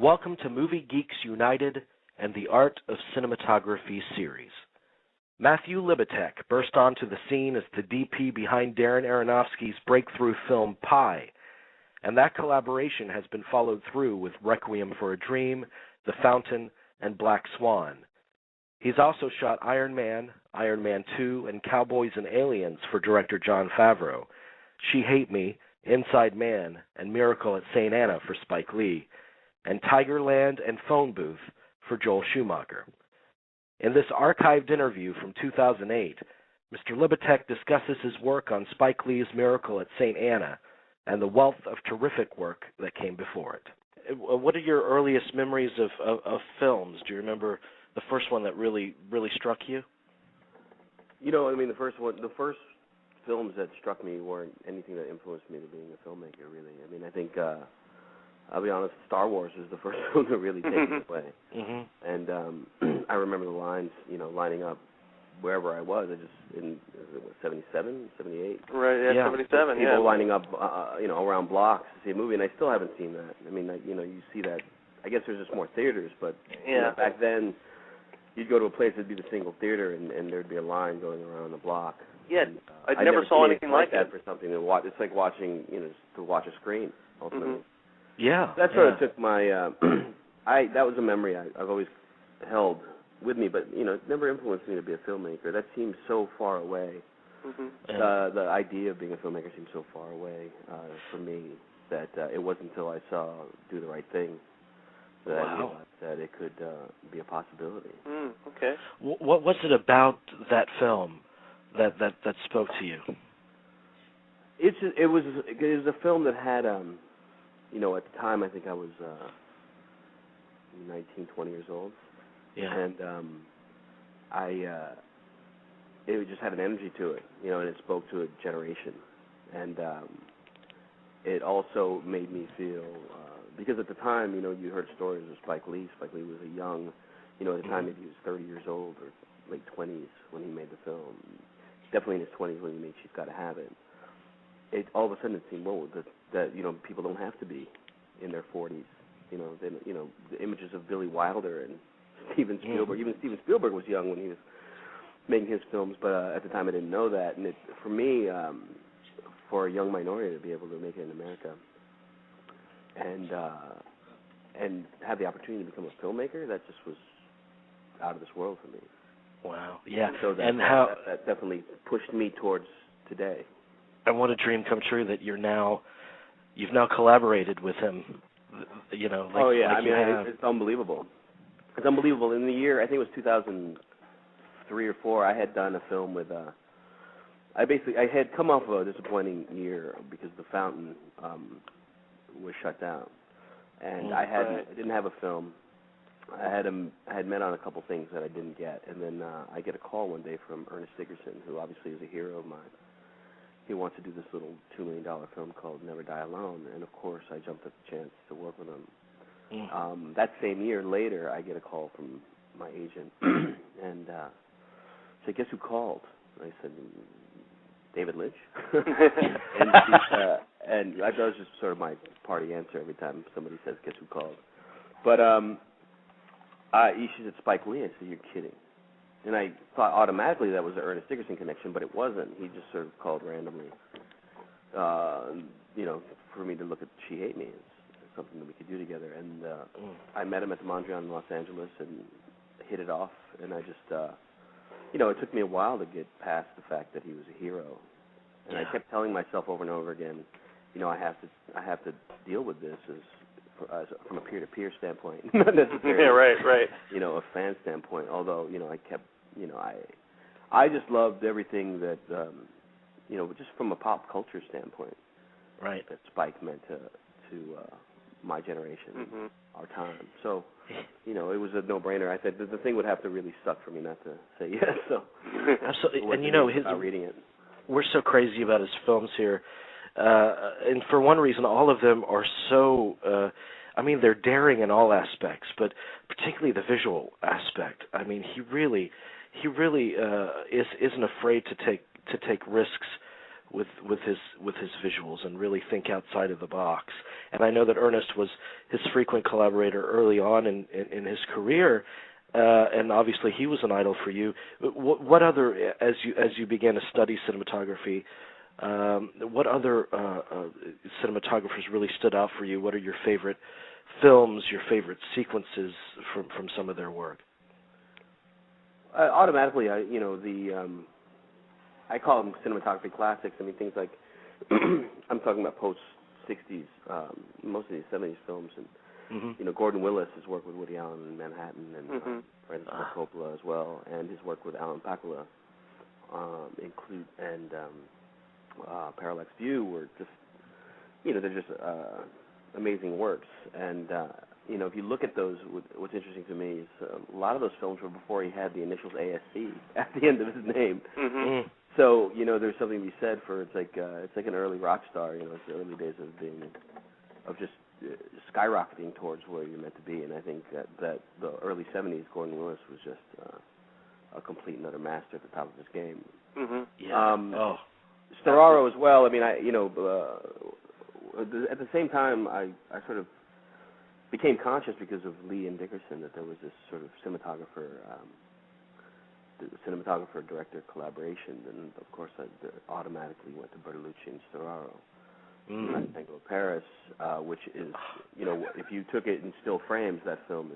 Welcome to Movie Geeks United and the Art of Cinematography series. Matthew Libatique burst onto the scene as the DP behind Darren Aronofsky's breakthrough film Pi, and that collaboration has been followed through with Requiem for a Dream, The Fountain, and Black Swan. He's also shot Iron Man, Iron Man 2, and Cowboys and Aliens for director Jon Favreau, She Hate Me, Inside Man, and Miracle at St. Anna for Spike Lee, and Tigerland and Phone Booth for Joel Schumacher. In this archived interview from 2008, Mr. Libatique discusses his work on Spike Lee's Miracle at St. Anna and the wealth of terrific work that came before it. What are your earliest memories of films? Do you remember the first one that really struck you? You know, I mean, the first films that struck me weren't anything that influenced me to being a filmmaker, really. I mean, I think, I'll be honest, Star Wars is the first film to really take me away. Mm-hmm. And I remember the lines, lining up wherever I was. I just, in 77, 78? Right, yeah. 77, People lining up, around blocks to see a movie, and I still haven't seen that. I mean, you see that. I guess there's just more theaters, but back then, you'd go to a place that'd be the single theater, and there'd be a line going around the block. Yeah, and, I never saw anything like that. For something to watch. It's like watching, to watch a screen, ultimately. Mm-hmm. Yeah. That sort of took my, that was a memory I've always held with me, but, it never influenced me to be a filmmaker. That seems so far away. Mm-hmm. The idea of being a filmmaker seemed so far away for me that it wasn't until I saw Do the Right Thing that I realized that it could be a possibility. Okay. What was it about that film that spoke to you? It was a film that had, at the time I think I was 19, 20 years old. Yeah. And it just had an energy to it, and it spoke to a generation. And it also made me feel, because at the time, you heard stories of Spike Lee. Spike Lee was a young, at the time maybe he was 30 years old or late 20s when he made the film. Definitely in his 20s when he made She's Gotta Have It. All of a sudden it seemed, that people don't have to be in their 40s. The images of Billy Wilder and Steven Spielberg. Even Steven Spielberg was young when he was making his films, but at the time I didn't know that. And for me, for a young minority to be able to make it in America and have the opportunity to become a filmmaker, that just was out of this world for me. Wow. Yeah. So that definitely pushed me towards today. And what a dream come true that you've now collaborated with him. It's unbelievable. It's unbelievable. In the year, I think it was 2003 or 4, I had done a film with. I had come off of a disappointing year because The Fountain was shut down, and I didn't have a film. I had met on a couple things that I didn't get, and then I get a call one day from Ernest Dickerson, who obviously is a hero of mine. He wants to do this little $2 million film called Never Die Alone, and of course I jumped at the chance to work with him. That same year, later, I get a call from my agent, and said, "Guess who called?" And I said, "David Lynch." and that was just sort of my party answer every time somebody says, "Guess who called?" But she said, "Spike Lee." I said, "You're kidding." And I thought automatically that was the Ernest Dickerson connection, but it wasn't. He just sort of called randomly, for me to look at She Hate Me as something that we could do together. And I met him at the Mondrian in Los Angeles and hit it off. And I just, it took me a while to get past the fact that he was a hero. And I kept telling myself over and over again, I have to deal with this from a peer-to-peer standpoint, not necessarily. Right. A fan standpoint. Although, I kept, I just loved everything that, just from a pop culture standpoint, right, that Spike meant to my generation, our time. So, it was a no-brainer. I said the thing would have to really suck for me not to say yes. So, absolutely. And reading it. We're so crazy about his films here. And for one reason, all of them are so, they're daring in all aspects, but particularly the visual aspect. I mean, he really isn't afraid to take risks with his visuals and really think outside of the box. And I know that Ernest was his frequent collaborator early on in his career, and obviously he was an idol for you. What other, as you began to study cinematography, what other cinematographers really stood out for you? What are your favorite films, your favorite sequences from some of their work? Automatically, I call them cinematography classics. I mean, things like I'm talking about post-'60s, mostly the '70s films, and Gordon Willis, his work with Woody Allen in Manhattan, and Francis Ford Coppola as well, and his work with Alan Pakula, Parallax View were just, they're just amazing works. And if you look at those, what's interesting to me is a lot of those films were before he had the initials ASC at the end of his name. Mm-hmm. So there's something to be said for it's like an early rock star. It's the early days of just skyrocketing towards where you're meant to be. And I think that the early '70s, Gordon Willis was just a complete and utter master at the top of his game. Mm-hmm. Yeah. Storaro as well. I mean, at the same time, I sort of became conscious because of Lee and Dickerson that there was this sort of cinematographer-director collaboration, and of course I automatically went to Bertolucci and Storaro. Tango of Paris, which is, if you took it in still frames, that film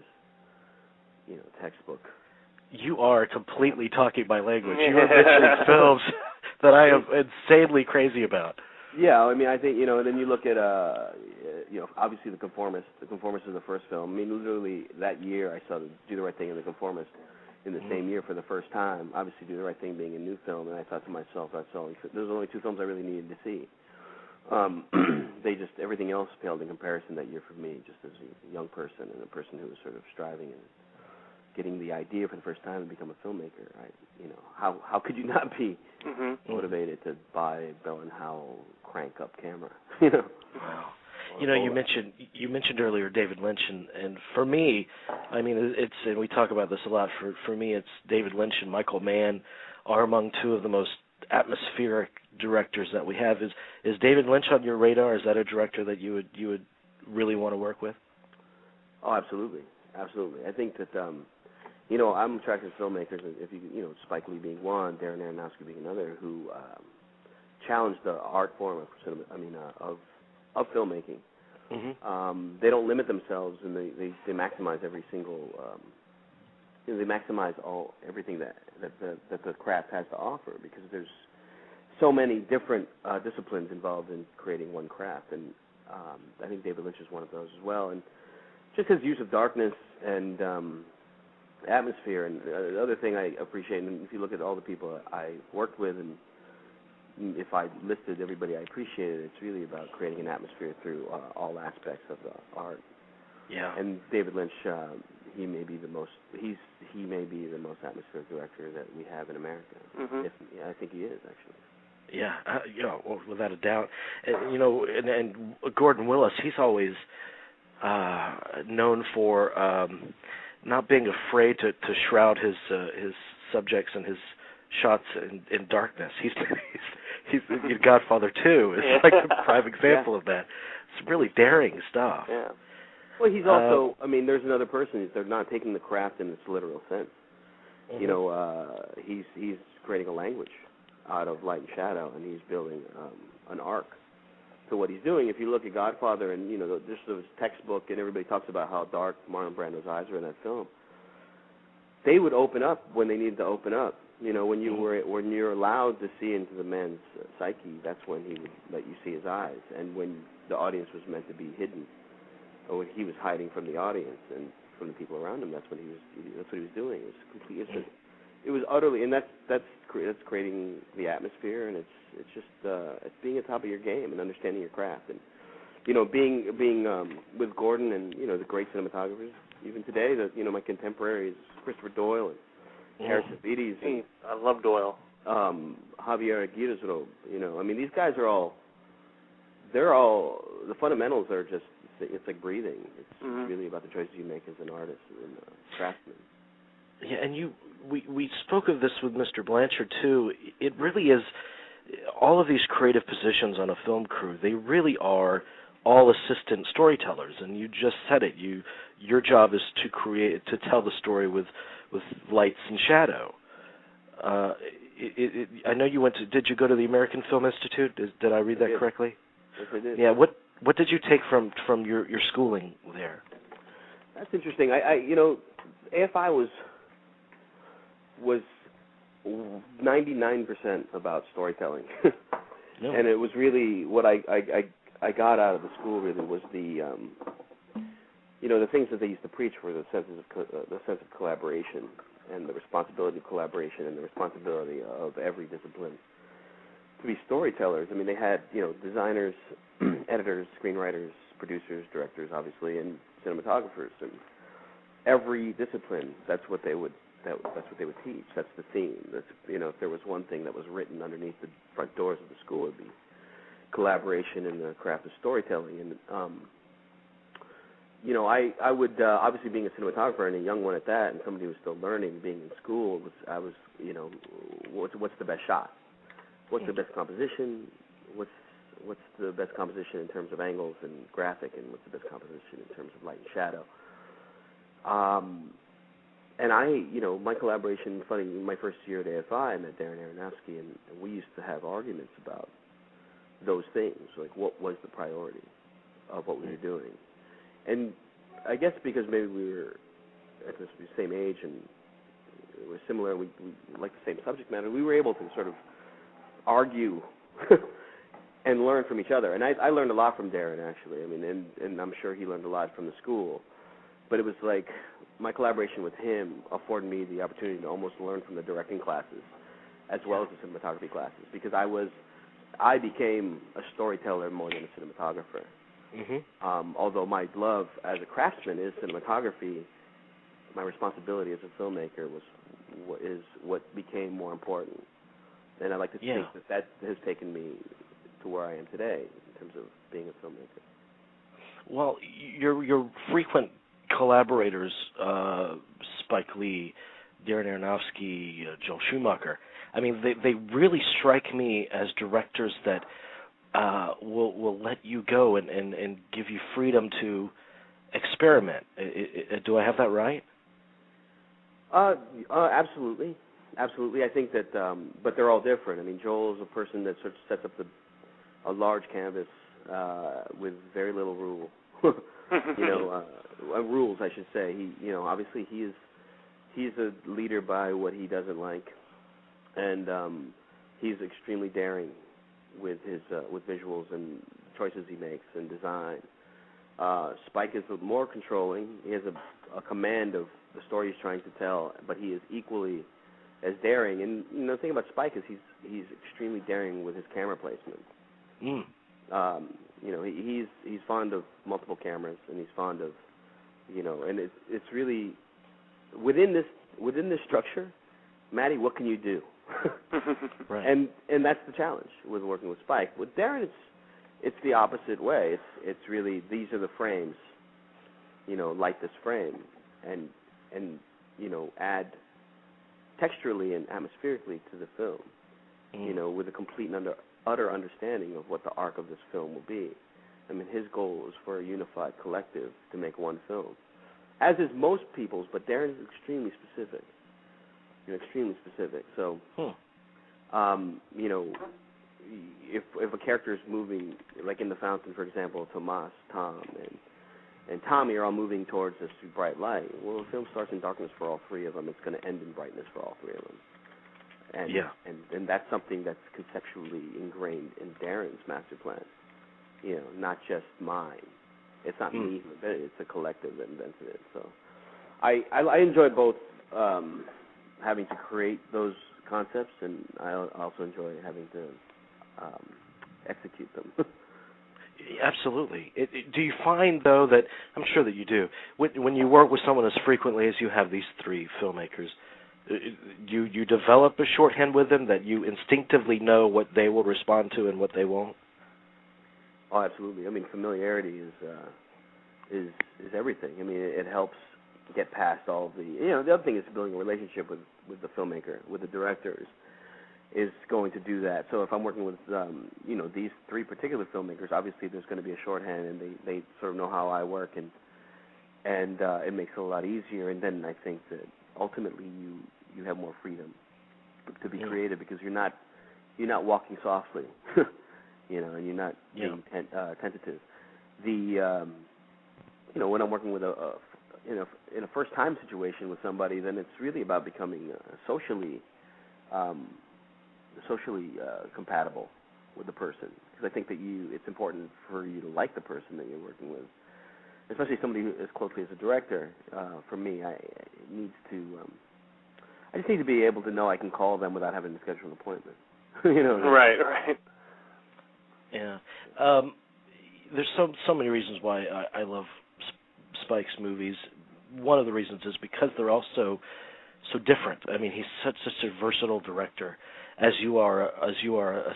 is, textbook. You are completely talking my language. You are mentioning films that I am insanely crazy about. Yeah, I mean, I think, and then you look at, obviously The Conformist. The Conformist is the first film. I mean, literally that year I saw Do the Right Thing and The Conformist in the same year for the first time. Obviously, Do the Right Thing being a new film, and I thought to myself, those are only two films I really needed to see. Everything else paled in comparison that year for me, just as a young person and a person who was sort of striving and getting the idea for the first time to become a filmmaker. How could you not be motivated to buy a Bell & Howell crank-up camera? Wow. You mentioned earlier David Lynch, and for me, I mean, and we talk about this a lot. For me, it's David Lynch and Michael Mann are among two of the most atmospheric directors that we have. Is David Lynch on your radar? Is that a director that you would really want to work with? Oh, absolutely. I think that I'm attracted to filmmakers. If Spike Lee being one, Darren Aronofsky being another, who challenge the art form of cinema. I mean, of filmmaking. They don't limit themselves, and they maximize every single. They maximize everything that the craft has to offer, because there's so many different disciplines involved in creating one craft, and I think David Lynch is one of those as well. And just his use of darkness and atmosphere, and the other thing I appreciate, and if you look at all the people I worked with, and if I listed everybody I appreciated, it's really about creating an atmosphere through all aspects of the art. Yeah. And David Lynch, he may be the most atmospheric director that we have in America. I think he is, actually. Yeah, without a doubt. And Gordon Willis, he's always known for not being afraid to shroud his subjects and his shots in darkness. He's Godfather 2 is like a prime example of that. It's really daring stuff. Yeah. Well, he's also, there's another person. They're not taking the craft in its literal sense. He's creating a language out of light and shadow, and he's building an arc to what he's doing. If you look at Godfather, and just his textbook, and everybody talks about how dark Marlon Brando's eyes are in that film, they would open up when they needed to open up. When you're allowed to see into the man's psyche, that's when he would let you see his eyes. And when the audience was meant to be hidden, or when he was hiding from the audience and from the people around him, that's what he was doing. It was utterly, and that's creating the atmosphere, and it's just being at the top of your game and understanding your craft, and being with Gordon and the great cinematographers even today. My contemporaries, Christopher Doyle and Harris Savides. I love Doyle. Javier Aguirre. These guys are all. They're all. The fundamentals are just. It's like breathing. It's really about the choices you make as an artist and a craftsman. Yeah, and we spoke of this with Mr. Blanchard too. It really is all of these creative positions on a film crew, they really are all assistant storytellers, and you just said it. Your job is to tell the story with lights and shadow. I know you went to. Did you go to the American Film Institute? Did I read that correctly? Yes, I did. Yeah. What did you take from your schooling there? That's interesting. AFI was 99% about storytelling, No. and it was really what I got out of the school. Really was the things that they used to preach were the sense of collaboration and the responsibility of collaboration and the responsibility of every discipline to be storytellers. I mean, they had designers, editors, screenwriters, producers, directors, obviously, and cinematographers, and every discipline. That's what they would teach. That's the theme. That's if there was one thing that was written underneath the front doors of the school, it'd be collaboration in the craft of storytelling. And I would obviously, being a cinematographer and a young one at that, and somebody who was still learning, being in school, what's the best shot? What's the best composition? What's the best composition in terms of angles and graphic, and what's the best composition in terms of light and shadow? And my collaboration, funny, in my first year at AFI, I met Darren Aronofsky, and we used to have arguments about those things, like what was the priority of what we were doing. And I guess because maybe we were at the same age and we were similar, we liked the same subject matter, we were able to sort of argue and learn from each other. And I learned a lot from Darren, actually. I mean, and I'm sure he learned a lot from the school. But it was like my collaboration with him afforded me the opportunity to almost learn from the directing classes as well as the cinematography classes, because I became a storyteller more than a cinematographer. Mm-hmm. Although my love as a craftsman is cinematography, my responsibility as a filmmaker is what became more important. And I like to think that has taken me to where I am today in terms of being a filmmaker. Well, your frequent collaborators, Spike Lee, Darren Aronofsky, Joel Schumacher, I mean, they really strike me as directors that will let you go and give you freedom to experiment. Do I have that right? Absolutely. Absolutely. I think that, but they're all different. I mean, Joel is a person that sort of sets up a large canvas with very little rule. Rules, I should say. Obviously he's a leader by what he doesn't like, and he's extremely daring with his with visuals and choices he makes and design. Spike is more controlling. He has a command of the story he's trying to tell, but he is equally as daring. And the thing about Spike is he's extremely daring with his camera placement. He's fond of multiple cameras, and he's fond of and it's really within this structure, Matty, what can you do? Right. And that's the challenge with working with Spike. With Darren, it's the opposite way. It's really, these are the frames, light this frame, and add texturally and atmospherically to the film, with a complete and utter understanding of what the arc of this film will be. I mean, his goal is for a unified collective to make one film, as is most people's, but Darren is extremely specific. Extremely specific. So, if a character is moving, like in The Fountain, for example, Tomas, Tom, and Tommy are all moving towards this bright light. Well, the film starts in darkness for all three of them. It's going to end in brightness for all three of them. And that's something that's conceptually ingrained in Darren's master plan. Not just mine. It's not me who invented it. It's a collective that invented it. So, I enjoy both. Having to create those concepts, and I also enjoy having to execute them. Absolutely. Do you find, though, that, I'm sure that you do, when you work with someone as frequently as you have these three filmmakers, you develop a shorthand with them that you instinctively know what they will respond to and what they won't? Oh, absolutely. I mean, familiarity is everything. I mean, it helps get past all the, the other thing is building a relationship with the filmmaker, with the directors, is going to do that. So if I'm working with, these three particular filmmakers, obviously there's going to be a shorthand, and they sort of know how I work, and it makes it a lot easier. And then I think that ultimately you have more freedom to be creative, because you're not walking softly, and you're not being tentative. When I'm working with in a first time situation with somebody, then it's really about becoming socially compatible with the person, because I think that it's important for you to like the person that you're working with, especially somebody who, as closely as a director. For me, I just need to be able to know I can call them without having to schedule an appointment. Right. Yeah. There's so many reasons why I love Spike's movies. One of the reasons is because they're all so different. I mean, he's such a versatile director, as you are a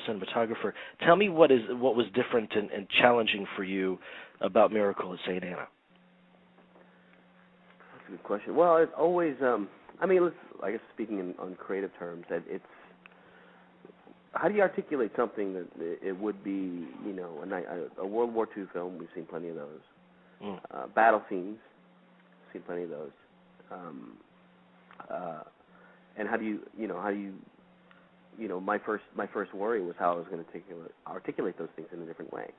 cinematographer. Tell me what was different and challenging for you about Miracle at St. Anna. That's a good question. Well, it's always, I guess speaking on creative terms, that it's, how do you articulate something that it would be, a World War II film? We've seen plenty of those. Battle scenes, seen plenty of those. And how do you, my first worry was how I was going to articulate those things in a different way.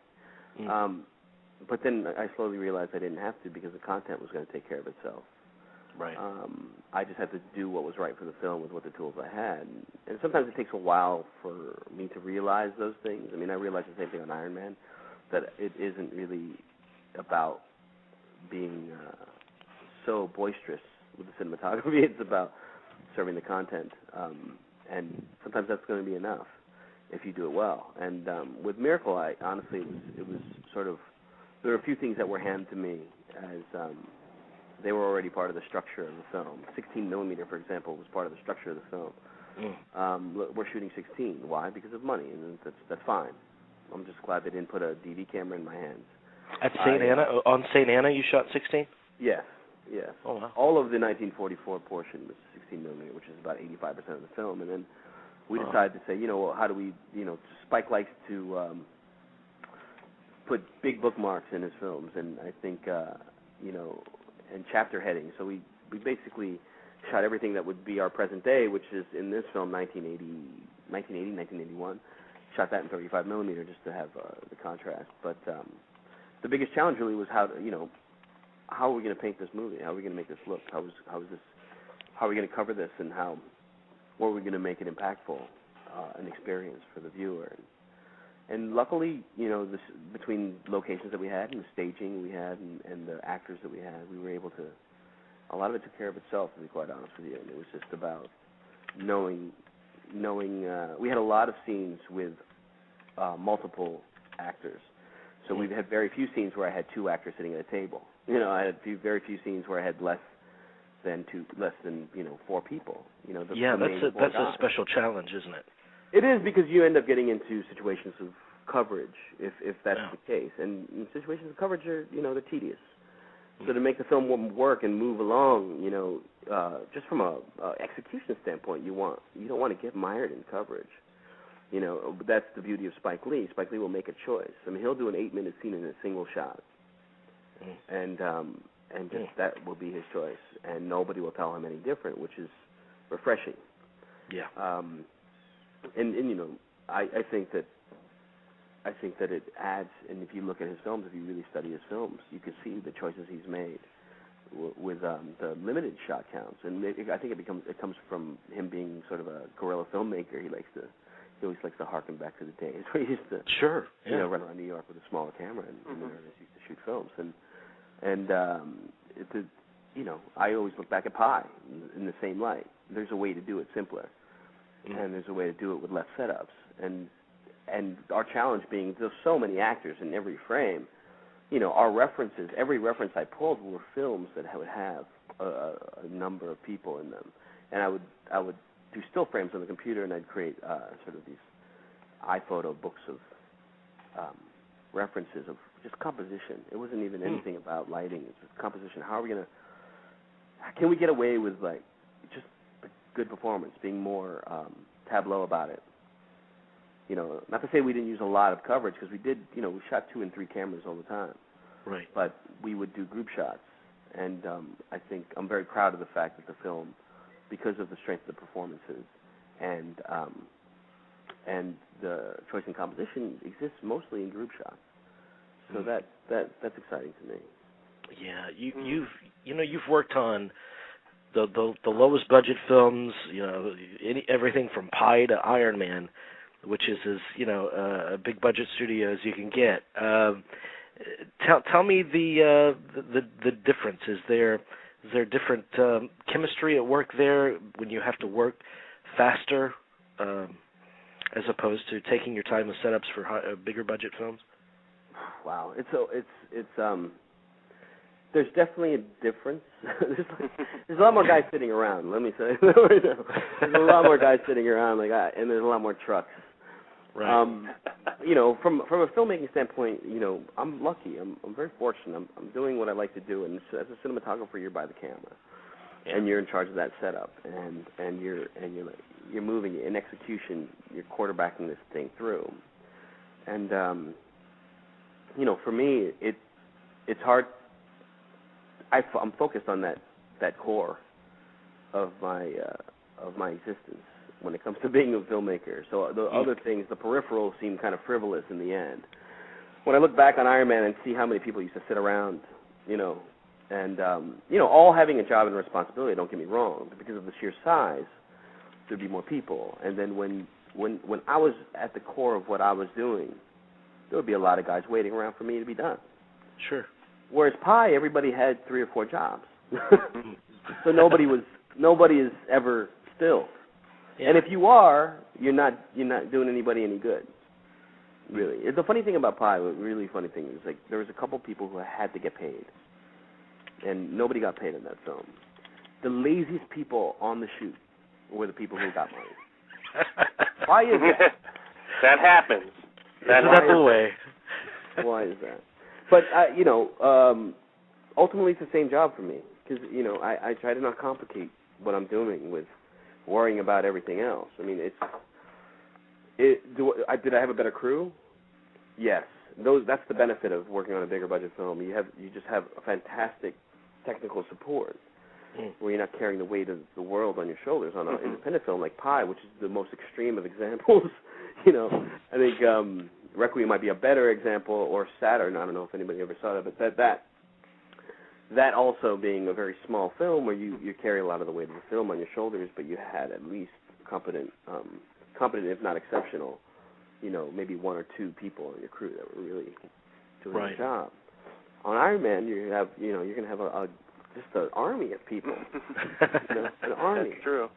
But then I slowly realized I didn't have to, because the content was going to take care of itself. Right. I just had to do what was right for the film with what the tools I had. And sometimes it takes a while for me to realize those things. I mean, I realized the same thing on Iron Man, that it isn't really about being so boisterous with the cinematography. It's about serving the content. And sometimes that's going to be enough if you do it well. And with Miracle, honestly, it was sort of, there were a few things that were handed to me as they were already part of the structure of the film. 16 millimeter, for example, was part of the structure of the film. We're shooting 16. Why? Because of money, and that's fine. I'm just glad they didn't put a DV camera in my hands. At St. Anna? On St. Anna, you shot 16? Yes. Oh, wow. All of the 1944 portion was 16 millimeter, which is about 85% of the film. And then we decided to say, how do we, Spike likes to put big bookmarks in his films, and I think, and chapter headings. So we basically shot everything that would be our present day, which is in this film 1981. Shot that in 35 millimeter just to have the contrast. But the biggest challenge really was how are we going to paint this movie? How are we going to make this look? How are we going to cover this, and what are we going to make it impactful, an experience for the viewer? And luckily, this, between locations that we had and the staging we had and the actors that we had, we were able to, a lot of it took care of itself, to be quite honest with you. And it was just about knowing, we had a lot of scenes with multiple actors. So we've had very few scenes where I had two actors sitting at a table. I had very few scenes where I had less than 4 people. That's a special challenge, isn't it? It is, because you end up getting into situations of coverage, if that's the case. And situations of coverage are, they're tedious. So to make the film work and move along, just from a execution standpoint, you don't want to get mired in coverage. But that's the beauty of Spike Lee. Spike Lee will make a choice. I mean, he'll do an 8-minute scene in a single shot, and just that will be his choice, and nobody will tell him any different, which is refreshing. Yeah. I think that it adds, and if you look at his films, if you really study his films, you can see the choices he's made with the limited shot counts. And I think it comes from him being sort of a guerrilla filmmaker. He always likes to harken back to the days where he used to run around New York with a smaller camera and used to shoot films. I always look back at Pi in the same light. There's a way to do it simpler. And there's a way to do it with less setups. And our challenge being there's so many actors in every frame, our references, every reference I pulled were films that would have a number of people in them. And I would do still frames on the computer, and I'd create sort of these iPhoto books of references of just composition. It wasn't even anything about lighting. It's just composition. Can we get away with just good performance, being more tableau about it. Not to say we didn't use a lot of coverage, because we did, we shot 2 and 3 cameras all the time. Right. But we would do group shots, and I think I'm very proud of the fact that the film, because of the strength of the performances and the choice in composition, exists mostly in group shots. So that's exciting to me. Yeah, you've worked on the lowest budget films, everything from Pi to Iron Man, which is as a big budget studio as you can get. Tell me the difference. Is there different chemistry at work there when you have to work faster, as opposed to taking your time with setups for bigger budget films? Wow, there's definitely a difference. There's a lot more guys sitting around. Let me say, there's a lot more guys sitting around, and there's a lot more trucks. Right. From a filmmaking standpoint, I'm lucky. I'm very fortunate. I'm doing what I like to do, and as a cinematographer, you're by the camera, and you're in charge of that setup, and you're moving it in execution. You're quarterbacking this thing through, and for me, it's hard. I'm focused on that core of my existence when it comes to being a filmmaker. So the other things, the peripherals, seem kind of frivolous in the end. When I look back on Iron Man and see how many people used to sit around, and all having a job and responsibility, don't get me wrong, but because of the sheer size, there'd be more people. And then when I was at the core of what I was doing, there would be a lot of guys waiting around for me to be done. Sure. Whereas Pi, everybody had 3 or 4 jobs, so nobody is ever still. Yeah. And if you are, you're not doing anybody any good, really. The funny thing about Pi, the really funny thing is, there was a couple people who had to get paid, and nobody got paid in that film. The laziest people on the shoot were the people who got money. Why is that? That happens. Isn't that the way? Why is that? But, ultimately it's the same job for me, because, I try to not complicate what I'm doing with worrying about everything else. I mean, did I have a better crew? Yes. That's the benefit of working on a bigger budget film. You just have a fantastic technical support, where you're not carrying the weight of the world on your shoulders on an independent film like Pi, which is the most extreme of examples. I think Requiem might be a better example, or Saturn. I don't know if anybody ever saw that, but that also being a very small film where you carry a lot of the weight of the film on your shoulders, but you had at least competent if not exceptional, maybe 1 or 2 people on your crew that were really doing the job. On Iron Man, you're going to have just an army of people, an army. That's true.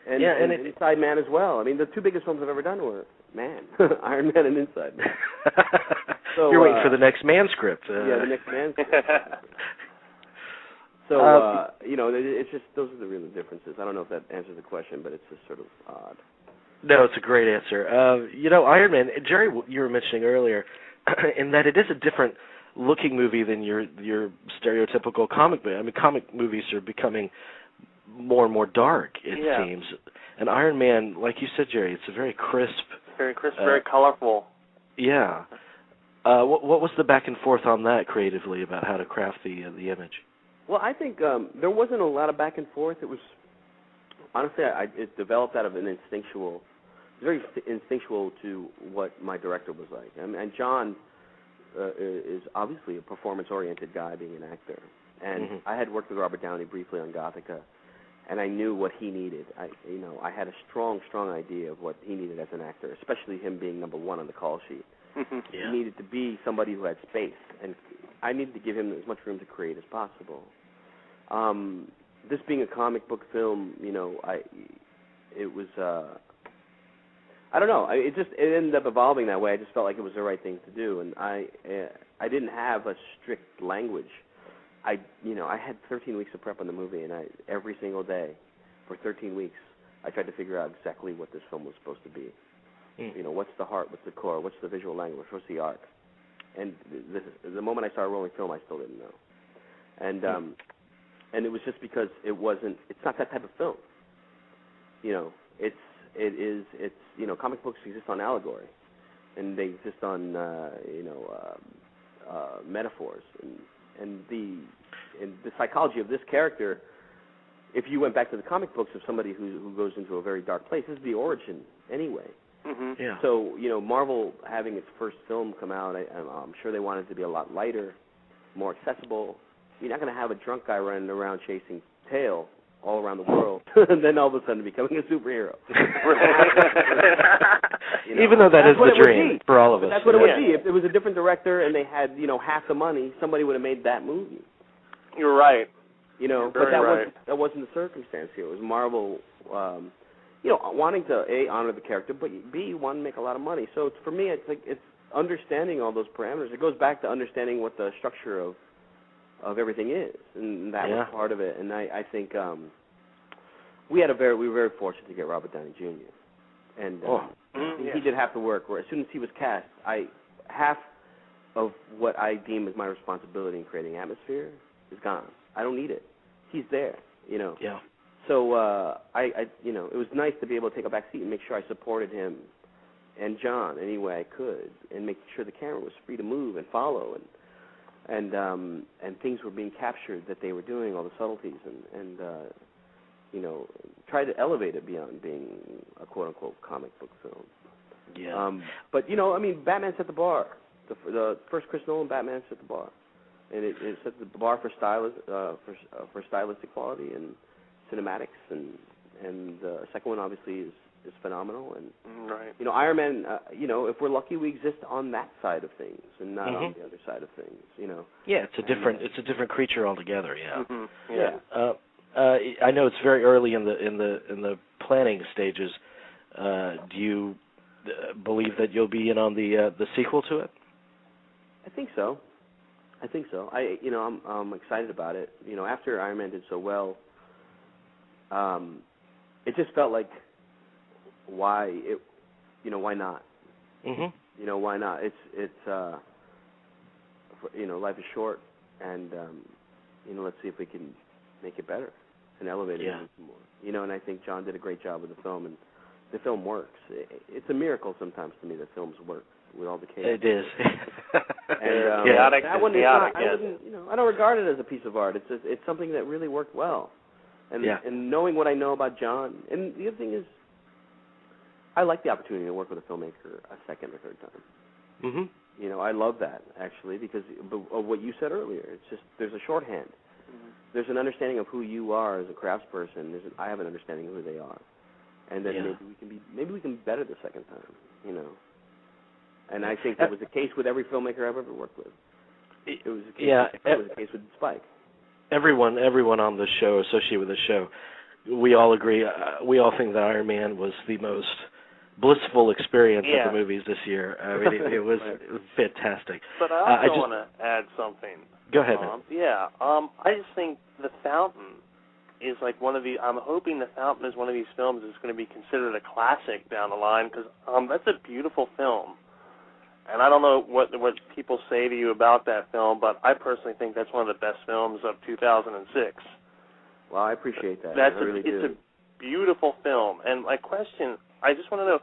And Inside Man as well. I mean, the 2 biggest films I've ever done were Iron Man and Inside Man. So, you're waiting for the next Man script. The next Man script. So, it's just, those are the real differences. I don't know if that answers the question, but it's just sort of odd. No, it's a great answer. Iron Man, Jerry, you were mentioning earlier, in that it is a different looking movie than your stereotypical comic movie. I mean, comic movies are becoming more and more dark, it seems. And Iron Man, like you said, Jerry, it's a very crisp. Very crisp, very colorful. Yeah. What was the back and forth on that creatively about how to craft the image? Well, I think there wasn't a lot of back and forth. It was, honestly, it developed out of an very instinctual to what my director was like. And John is obviously a performance-oriented guy, being an actor. And I had worked with Robert Downey briefly on Gothica, and I knew what he needed. I had a strong idea of what he needed as an actor, especially him being number 1 on the call sheet. He needed to be somebody who had space, and I needed to give him as much room to create as possible. This being a comic book film, it was, I don't know. It ended up evolving that way. I just felt like it was the right thing to do, and I didn't have a strict language. I had 13 weeks of prep on the movie, and every single day for 13 weeks, I tried to figure out exactly what this film was supposed to be. What's the heart, what's the core, what's the visual language, what's the arc? And the moment I started rolling film, I still didn't know. And it was just because it's not that type of film. it's comic books exist on allegory, and they exist on metaphors, and the psychology of this character. If you went back to the comic books of somebody who goes into a very dark place, this is the origin anyway. Mm-hmm. Yeah. So Marvel having its first film come out, I'm sure they wanted it to be a lot lighter, more accessible. You're not going to have a drunk guy running around chasing tail all around the world, and then all of a sudden becoming a superhero. Even though that is the dream for all of us. That's what it would be. If it was a different director and they had half the money, somebody would have made that movie. You're right. But that wasn't the circumstance here. It was Marvel, wanting to A, honor the character, but B, want to make a lot of money. So for me, it's understanding all those parameters. It goes back to understanding what the structure of everything is, and that was part of it. And I think we were very fortunate to get Robert Downey Jr. And he did half the work. Where as soon as he was cast, half of what I deem as my responsibility in creating atmosphere is gone. I don't need it. He's there, Yeah. So it was nice to be able to take a back seat and make sure I supported him and John any way I could, and make sure the camera was free to move and follow, and things were being captured that they were doing, all the subtleties, and try to elevate it beyond being a quote unquote comic book film. Yeah. But Batman set the bar. The first Chris Nolan Batman set the bar. And it sets the bar for stylistic quality and cinematics, and the second one obviously is phenomenal. And right. Iron Man, if we're lucky, we exist on that side of things and not on the other side of things. Yeah, it's a different creature altogether. Yeah. Mm-hmm. Yeah. I know it's very early in the planning stages. Do you believe that you'll be in on the sequel to it? I think so. I'm excited about it. After Iron Man did so well, it just felt like why not? Mm-hmm. Why not? It's life is short, and let's see if we can make it better and elevate it even more. And I think John did a great job with the film, and the film works. It's a miracle sometimes to me that films work with all the chaos. It is. And that one is not. I don't regard it as a piece of art. It's something that really worked well. And knowing what I know about John, and the other thing is, I like the opportunity to work with a filmmaker a second or third time. Mm-hmm. I love that actually because of what you said earlier. It's just there's a shorthand. Mm-hmm. There's an understanding of who you are as a craftsperson. I have an understanding of who they are, and then maybe we can be better the second time. And I think that was the case with every filmmaker I've ever worked with. It was the case with Spike. Everyone on the show, associated with the show, we all agree. We all think that Iron Man was the most blissful experience of the movies this year. I mean, it was fantastic. But I also want to add something. Go ahead. I just think The Fountain is like I'm hoping The Fountain is one of these films that's going to be considered a classic down the line, because that's a beautiful film. And I don't know what people say to you about that film, but I personally think that's one of the best films of 2006. Well, I appreciate that. It's a beautiful film. And my question, I just want to know,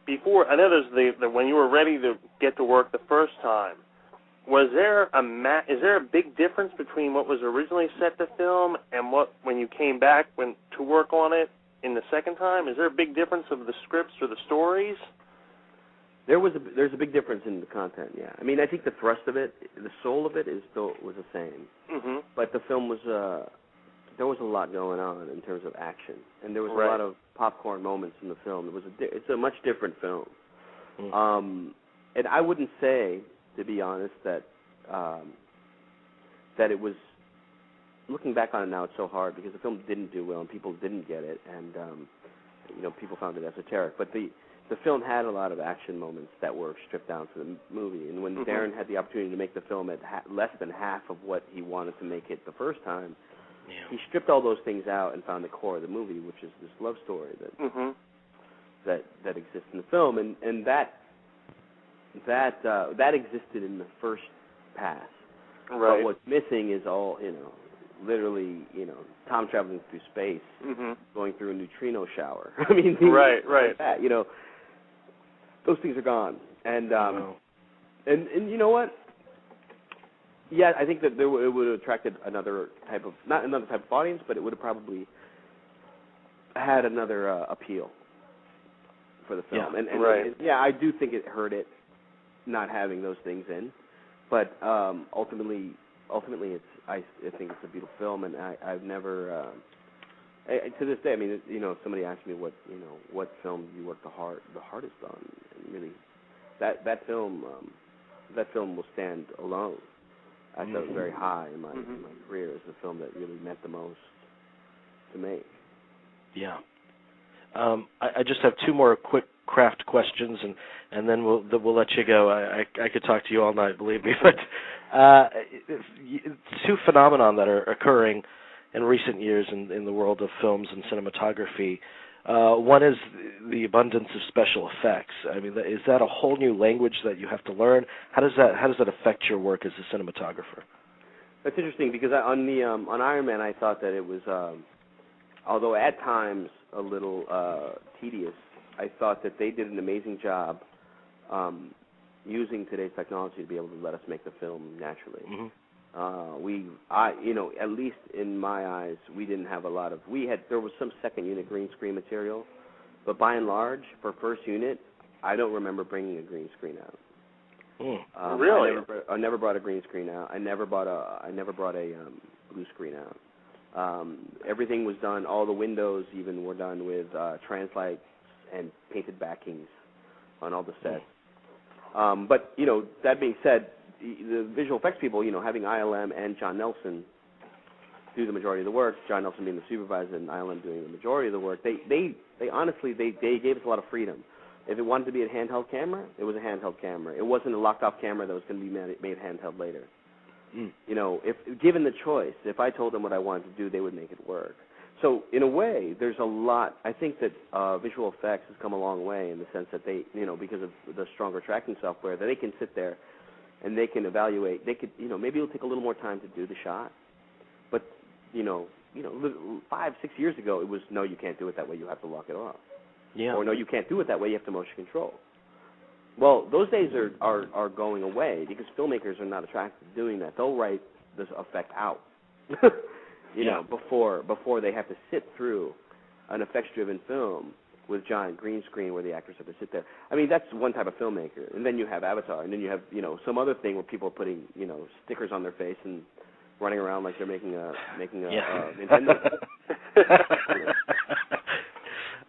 before, I know there's when you were ready to get to work the first time, is there a big difference between what was originally set to film and when you came back to work on it in the second time? Is there a big difference of the scripts or the stories? There's a big difference in the content, yeah. I mean, I think the thrust of it, the soul of it, was the same. Mm-hmm. But the film was there was a lot going on in terms of action, and there was a lot of popcorn moments in the film. It's a much different film, and I wouldn't say, to be honest, that it was. Looking back on it now, it's so hard because the film didn't do well and people didn't get it, and people found it esoteric. But the film had a lot of action moments that were stripped down to the movie. And when Darren had the opportunity to make the film at less than half of what he wanted to make it the first time, he stripped all those things out and found the core of the movie, which is this love story that exists in the film. And that existed in the first pass. Right. But what's missing is all, literally, time traveling through space, going through a neutrino shower. I mean, right. Like that, those things are gone. And and you know what? Yeah, I think that it would have attracted another type of, not another type of audience, but it would have probably had another appeal for the film. And yeah, I do think it hurt it not having those things in, but ultimately, I think it's a beautiful film, and I've never, to this day, I mean, if somebody asks me what film you worked the hardest on, and really, that film will stand alone. I thought it was very high in my career as the film that really meant the most to make. Yeah. I just have two more quick craft questions, and then we'll let you go. I could talk to you all night, believe me. But two phenomenon that are occurring in recent years in the world of films and cinematography. One is the abundance of special effects. I mean, is that a whole new language that you have to learn? How does that affect your work as a cinematographer? That's interesting because on Iron Man I thought that it was, although at times a little tedious, I thought that they did an amazing job using today's technology to be able to let us make the film naturally. At least in my eyes, we didn't have a lot of. There was some second unit green screen material, but by and large, for first unit, I don't remember bringing a green screen out. Really? I never brought a green screen out. I never brought a blue screen out. Everything was done. All the windows even were done with translights and painted backings on all the sets. But that being said, the visual effects people, having ILM and John Nelson do the majority of the work, John Nelson being the supervisor and ILM doing the majority of the work, they honestly gave us a lot of freedom. If it wanted to be a handheld camera, it was a handheld camera. It wasn't a locked-off camera that was going to be made handheld later. If given the choice, if I told them what I wanted to do, they would make it work. So in a way, there's a lot. I think that visual effects has come a long way in the sense that they, because of the stronger tracking software, that they can sit there and they can evaluate. They could, maybe it'll take a little more time to do the shot, but 5-6 years ago, it was no, you can't do it that way. You have to lock it off. Yeah. Or no, you can't do it that way. You have to motion control. Well, those days are going away because filmmakers are not attracted to doing that. They'll write this effect out, before they have to sit through an effects-driven film with giant green screen where the actors have to sit there. I mean, that's one type of filmmaker. And then you have Avatar, and then you have some other thing where people are putting stickers on their face and running around like they're making a Nintendo.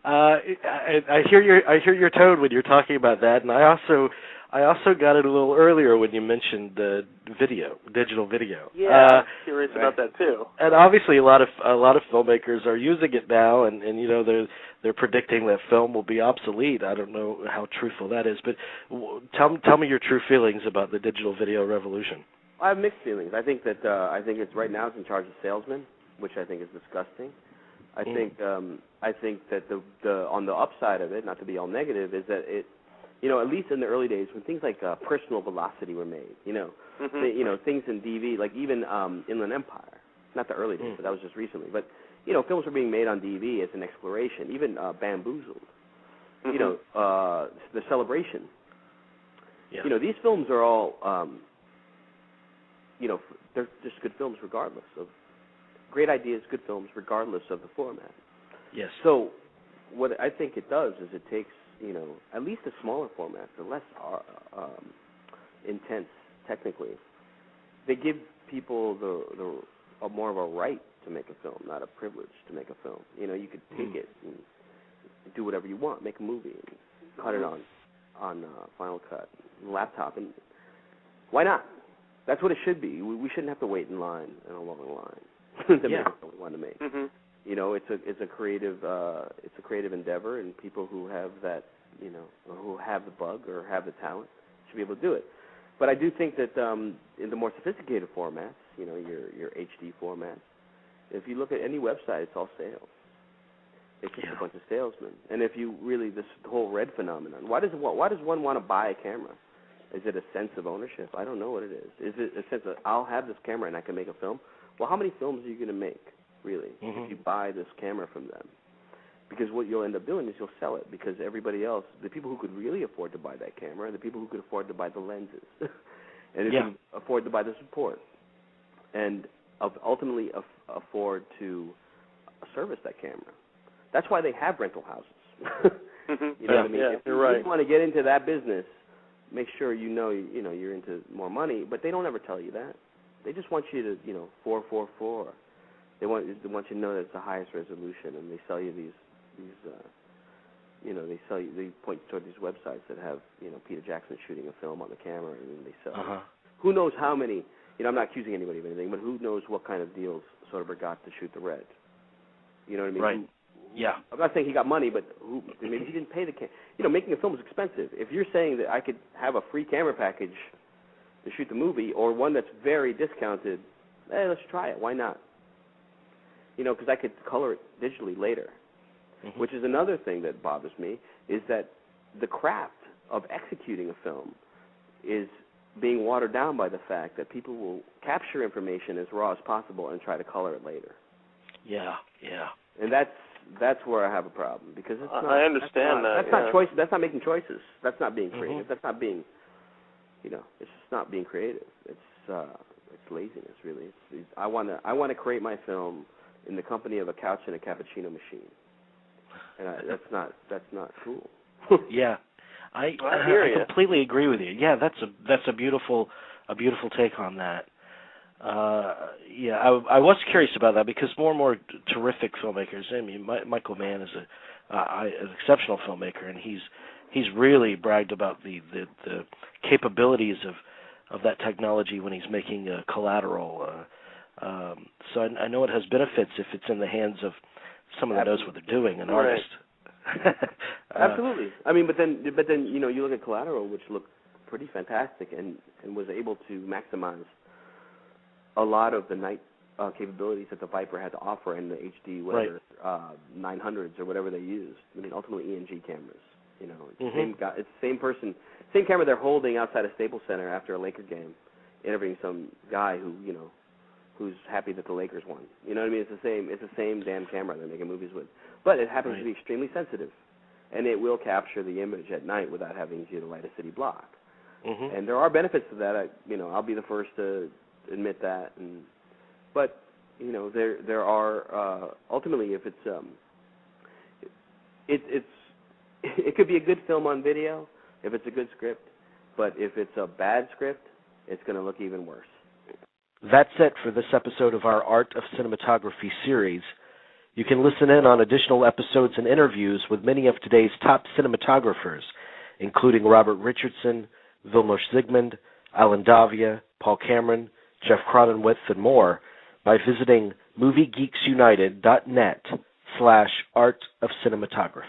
I hear your tone when you're talking about that, and I also got it a little earlier when you mentioned digital video. Yeah, I'm curious about that too. And obviously, a lot of filmmakers are using it now, and they're predicting that film will be obsolete. I don't know how truthful that is, but tell me your true feelings about the digital video revolution. I have mixed feelings. I think that it's right now it's in charge of salesmen, which I think is disgusting. I think that the on the upside of it, not to be all negative, is that it, at least in the early days when things like Personal Velocity were made, things in DV, like even Inland Empire, not the early days, but that was just recently. But films were being made on DV as an exploration, even Bamboozled, The Celebration. Yeah. These films are all, they're just good films regardless of. Great ideas, good films, regardless of the format. Yes. So what I think it does is it takes, at least the smaller formats, the less intense technically. They give people the more of a right to make a film, not a privilege to make a film. You could take it and do whatever you want, make a movie, and cut it on Final Cut, laptop, and why not? That's what it should be. We shouldn't have to wait in line, in a long line. to make what we want to make. It's a creative endeavor, and people who have that, who have the bug or have the talent should be able to do it. But I do think that in the more sophisticated formats, your HD formats, if you look at any website, it's all sales. It's just a bunch of salesmen. And if you really, this whole red phenomenon, why does one want to buy a camera? Is it a sense of ownership? I don't know what it is. Is it a sense of I'll have this camera and I can make a film? well, how many films are you going to make, really, if you buy this camera from them? Because what you'll end up doing is you'll sell it, because everybody else, the people who could really afford to buy that camera are the people who could afford to buy the lenses and who can afford to buy the support and ultimately afford to service that camera. That's why they have rental houses. You know what I mean? If you really want to get into that business, make sure you know you're into more money, but they don't ever tell you that. They just want you to 444. They want you to know that it's the highest resolution, and they sell you these they point toward these websites that have Peter Jackson shooting a film on the camera, and then they sell. Who knows how many? I'm not accusing anybody of anything, but who knows what kind of deals Soderbergh got to shoot The Red? You know what I mean? Right. I'm not saying he got money, but maybe he didn't pay the making a film is expensive. If you're saying that I could have a free camera package to shoot the movie, or one that's very discounted, let's try it. Why not? Because I could color it digitally later, which is another thing that bothers me, is that the craft of executing a film is being watered down by the fact that people will capture information as raw as possible and try to color it later. Yeah. And that's where I have a problem, because it's not. I understand that's not choice. That's not making choices. That's not being creative. That's not being, it's just not being creative. It's laziness, really. I want to create my film in the company of a couch and a cappuccino machine, and that's not cool. I completely agree with you. Yeah, that's a beautiful take on that. I was curious about that, because more and more terrific filmmakers. I mean, Michael Mann is an exceptional filmmaker, and he's really bragged about the capabilities of that technology when he's making Collateral. So I know it has benefits if it's in the hands of someone that knows what they're doing, an artist. Absolutely. I mean, but then you look at Collateral, which looked pretty fantastic and was able to maximize a lot of the night capabilities that the Viper had to offer in the HD 900s or whatever they used. I mean, ultimately ENG cameras. It's the same person, same camera they're holding outside a Staples Center after a Laker game, interviewing some guy who's happy that the Lakers won. You know what I mean? It's the same damn camera they're making movies with, but it happens to be extremely sensitive, and it will capture the image at night without having to light a city block. And there are benefits to that. I'll be the first to admit that. But there are ultimately, if it could be a good film on video if it's a good script, but if it's a bad script, it's going to look even worse. That's it for this episode of our Art of Cinematography series. You can listen in on additional episodes and interviews with many of today's top cinematographers, including Robert Richardson, Vilmos Zsigmond, Alan Davia, Paul Cameron, Jeff Cronenwith, and more by visiting MovieGeeksUnited.net/Art of Cinematography.